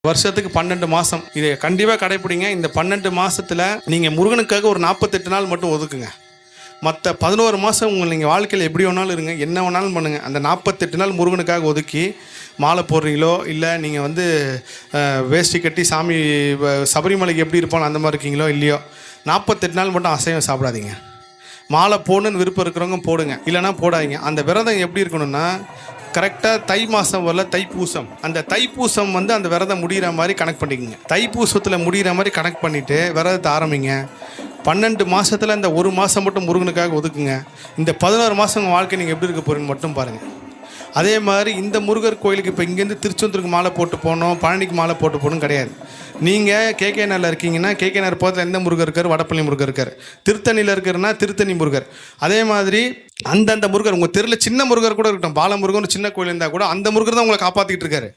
வருஷத்துக்கு 12 மாதம் இதை கண்டிப்பாக கடைப்பிடிங்க. இந்த 12 மாதத்தில் நீங்கள் முருகனுக்காக ஒரு 48 நாள் மட்டும் ஒதுக்குங்க. மற்ற 11 மாதம் நீங்கள் வாழ்க்கையில் எப்படி வேணாலும் இருங்க, என்ன வேணாலும் பண்ணுங்கள். அந்த 48 நாள் முருகனுக்காக ஒதுக்கி மாலை போடுறீங்களோ, இல்லை நீங்கள் வேஷ்டி கட்டி சாமி சபரிமலைக்கு எப்படி இருப்பானோ அந்த மாதிரி இருக்கீங்களோ இல்லையோ, 48 நாள் மட்டும் அசைவம் சாப்பிடாதீங்க. மாலை போடணுன்னு விருப்பம் இருக்கிறவங்க போடுங்க, இல்லைனா போடாதீங்க. அந்த விரதம் எப்படி இருக்கணும்னா, கரெக்டாக தை மாதம் வரல தைப்பூசம், அந்த தைப்பூசம் அந்த விரதம் முடிகிற மாதிரி கனெக்ட் பண்ணிக்கோங்க. தைப்பூசத்தில் முடிகிற மாதிரி கனெக்ட் பண்ணிவிட்டு விரதத்தை ஆரம்பிங்க. 12 மாதத்தில் இந்த ஒரு மாதம் மட்டும் முருகனுக்காக ஒதுக்குங்க. இந்த 11 மாதம் உங்கள் வாழ்க்கை நீங்கள் எப்படி இருக்க போகிறீங்கன்னு மட்டும் பாருங்கள். அதே மாதிரி இந்த முருகர் கோயிலுக்கு இப்போ இங்கேருந்து திருச்செந்தூருக்கு மாலை போட்டு போகணும், பழனிக்கு மாலை போட்டு போகணும் கிடையாது. நீங்கள் கேகேஆரில் இருக்கீங்கன்னா கேகேஆர் பக்கத்தில் எந்த முருகர் இருக்கார்? வடப்பள்ளி முருகர் இருக்கார். திருத்தணியில் இருக்கிறன்னா திருத்தணி முருகர். அதே மாதிரி அந்தந்த முருகர் உங்கள் தெருவில் சின்ன முருகர் கூட இருக்கட்டும், பாலமுருகன் சின்ன கோயில் இருந்தால் கூட அந்த முருகர் தான் உங்களை காப்பாற்றிக்கிட்டு இருக்காரு.